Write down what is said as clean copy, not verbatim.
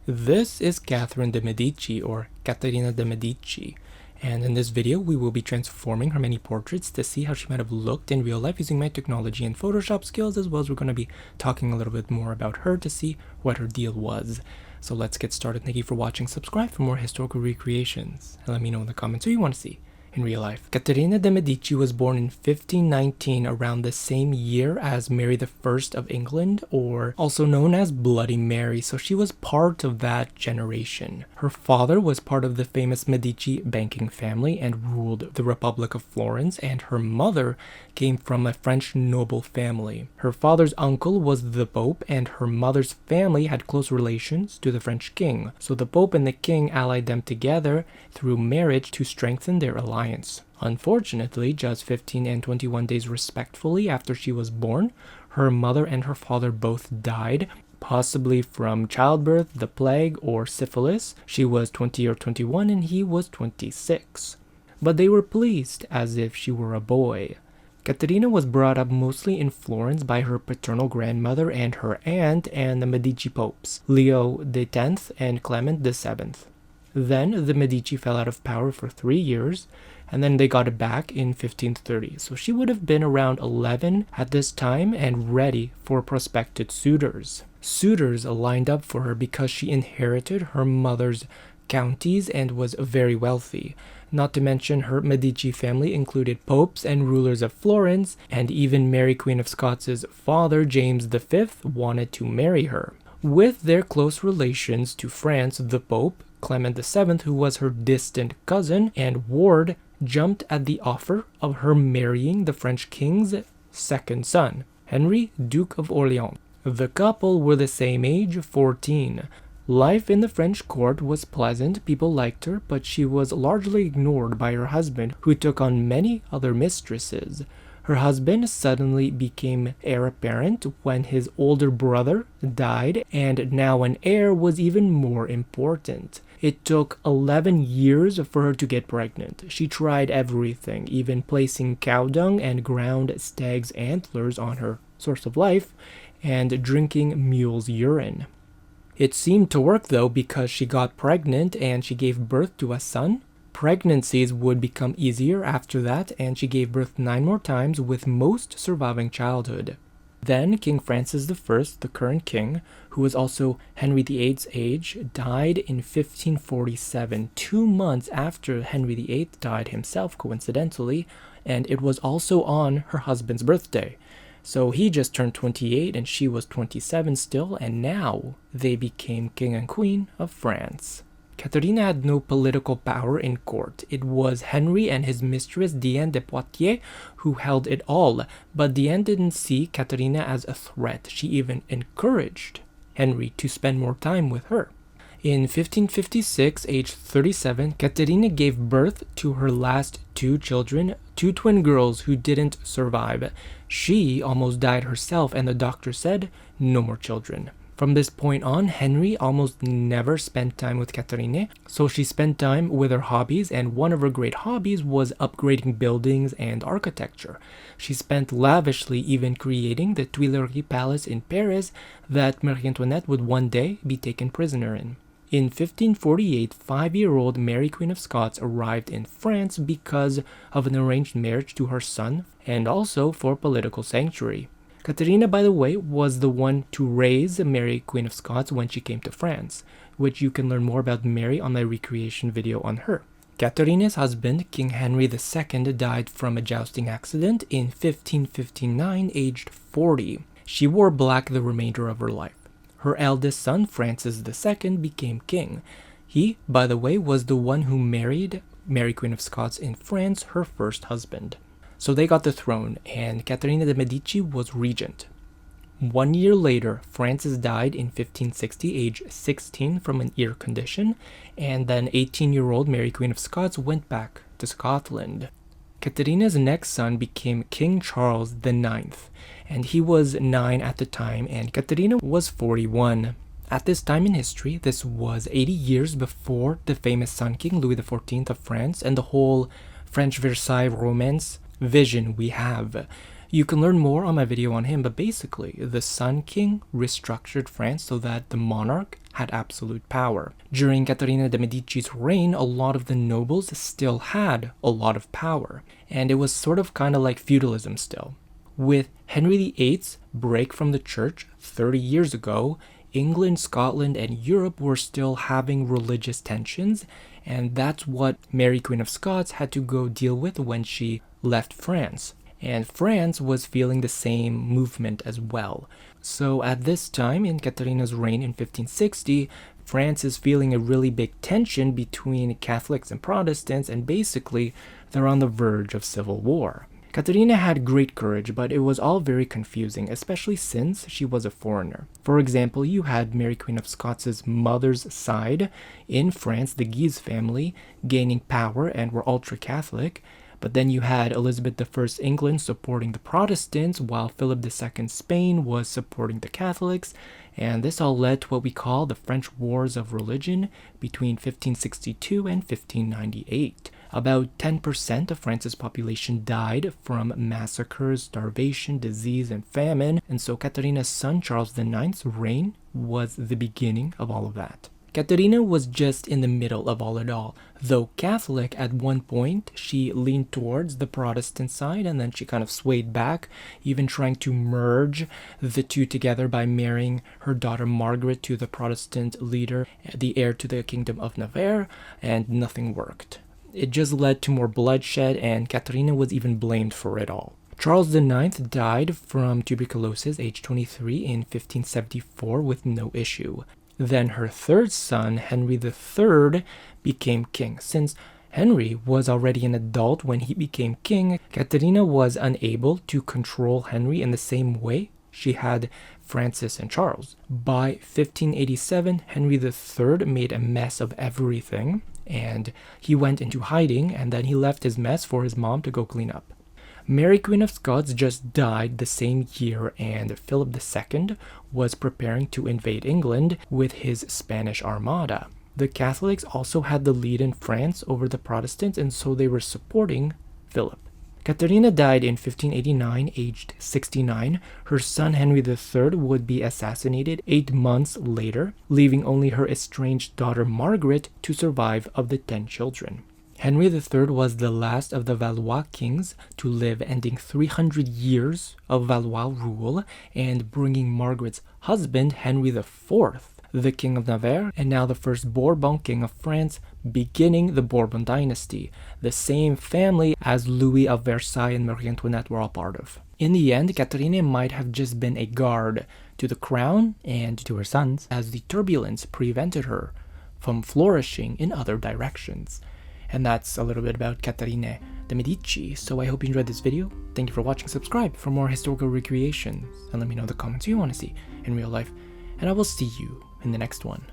This is Catherine de Medici, or Caterina de Medici, and in this video we will be transforming her many portraits to see how she might have looked in real life using my technology and Photoshop skills, as well as we're going to be talking a little bit more about her to see what her deal was. So let's get started. Thank you for watching. Subscribe for more historical recreations, and let me know in the comments who you want to see in real life. Caterina de Medici was born in 1519, around the same year as Mary I of England, or also known as Bloody Mary, so she was part of that generation. Her father was part of the famous Medici banking family and ruled the Republic of Florence, and her mother came from a French noble family. Her father's uncle was the Pope, and her mother's family had close relations to the French king, so the Pope and the king allied them together through marriage to strengthen their alliance. Unfortunately, just 15 and 21 days respectively after she was born, her mother and her father both died, possibly from childbirth, the plague, or syphilis. She was 20 or 21 and he was 26. But they were pleased, as if she were a boy. Caterina was brought up mostly in Florence by her paternal grandmother and her aunt and the Medici popes, Leo X and Clement VII. Then the Medici fell out of power for 3 years, and then they got it back in 1530. So she would have been around 11 at this time and ready for prospective suitors. Suitors lined up for her because she inherited her mother's counties and was very wealthy. Not to mention her Medici family included popes and rulers of Florence, and even Mary Queen of Scots' father, James V, wanted to marry her. With their close relations to France, the Pope, Clement VII, who was her distant cousin and ward, jumped at the offer of her marrying the French king's second son, Henry, Duke of Orleans. The couple were the same age, 14. Life in the French court was pleasant, people liked her, but she was largely ignored by her husband, who took on many other mistresses. Her husband suddenly became heir apparent when his older brother died, and now an heir was even more important. It took 11 years for her to get pregnant. She tried everything, even placing cow dung and ground stag's antlers on her source of life, and drinking mule's urine. It seemed to work though, because she got pregnant and she gave birth to a son. Pregnancies would become easier after that, and she gave birth 9 more times, with most surviving childhood. Then King Francis I, the current king, who was also Henry VIII's age, died in 1547, 2 months after Henry VIII died himself, coincidentally, and it was also on her husband's birthday. So he just turned 28 and she was 27 still, and now they became king and queen of France. Caterina had no political power in court. It was Henry and his mistress Diane de Poitiers who held it all, but Diane didn't see Caterina as a threat. She even encouraged Henry to spend more time with her. In 1556, aged 37, Caterina gave birth to her last 2 children, 2 twin girls who didn't survive. She almost died herself, and the doctor said, no more children. From this point on, Henry almost never spent time with Caterina, so she spent time with her hobbies, and one of her great hobbies was upgrading buildings and architecture. She spent lavishly, even creating the Tuileries Palace in Paris that Marie Antoinette would one day be taken prisoner in. In 1548, 5-year-old Mary Queen of Scots arrived in France because of an arranged marriage to her son, and also for political sanctuary. Caterina, by the way, was the one to raise Mary Queen of Scots when she came to France, which you can learn more about Mary on my recreation video on her. Caterina's husband, King Henry II, died from a jousting accident in 1559, aged 40. She wore black the remainder of her life. Her eldest son, Francis II, became king. He, by the way, was the one who married Mary Queen of Scots in France, her first husband. So they got the throne, and Caterina de Medici was regent. 1 year later, Francis died in 1560, age 16, from an ear condition, and then 18-year-old Mary Queen of Scots went back to Scotland. Caterina's next son became King Charles IX, and he was 9 at the time, and Caterina was 41. At this time in history, this was 80 years before the famous Sun King Louis XIV of France and the whole French Versailles romance vision we have. You can learn more on my video on him, but basically, the Sun King restructured France so that the monarch had absolute power. During Catherine de Medici's reign, a lot of the nobles still had a lot of power, and it was sort of kind of like feudalism still. With Henry VIII's break from the church 30 years ago, England, Scotland, and Europe were still having religious tensions, and that's what Mary Queen of Scots had to go deal with when she left France. And France was feeling the same movement as well. So at this time, in Caterina's reign in 1560, France is feeling a really big tension between Catholics and Protestants, and basically, they're on the verge of civil war. Caterina had great courage, but it was all very confusing, especially since she was a foreigner. For example, you had Mary Queen of Scots' mother's side in France, the Guise family, gaining power and were ultra-Catholic, but then you had Elizabeth I England supporting the Protestants, while Philip II Spain was supporting the Catholics, and this all led to what we call the French Wars of Religion between 1562 and 1598. About 10% of France's population died from massacres, starvation, disease, and famine, and so Caterina's son Charles IX's reign was the beginning of all of that. Caterina was just in the middle of all it all. Though Catholic, at one point, she leaned towards the Protestant side, and then she kind of swayed back, even trying to merge the two together by marrying her daughter Margaret to the Protestant leader, the heir to the Kingdom of Navarre, and nothing worked. It just led to more bloodshed, and Caterina was even blamed for it all. Charles IX died from tuberculosis, age 23, in 1574 with no issue. Then her third son, Henry III, became king. Since Henry was already an adult when he became king, Caterina was unable to control Henry in the same way she had Francis and Charles. By 1587, Henry III made a mess of everything, and he went into hiding, and then he left his mess for his mom to go clean up. Mary Queen of Scots just died the same year, and Philip II was preparing to invade England with his Spanish Armada. The Catholics also had the lead in France over the Protestants, and so they were supporting Philip. Caterina died in 1589, aged 69. Her son Henry III would be assassinated 8 months later, leaving only her estranged daughter Margaret to survive of the 10 children. Henry III was the last of the Valois kings to live, ending 300 years of Valois rule and bringing Margaret's husband, Henry IV, the King of Navarre, and now the first Bourbon King of France, beginning the Bourbon dynasty, the same family as Louis of Versailles and Marie Antoinette were all part of. In the end, Caterina might have just been a guard to the crown and to her sons, as the turbulence prevented her from flourishing in other directions. And that's a little bit about Catherine de Medici. So I hope you enjoyed this video. Thank you for watching. Subscribe for more historical recreations, and let me know the comments you want to see in real life. And I will see you in the next one.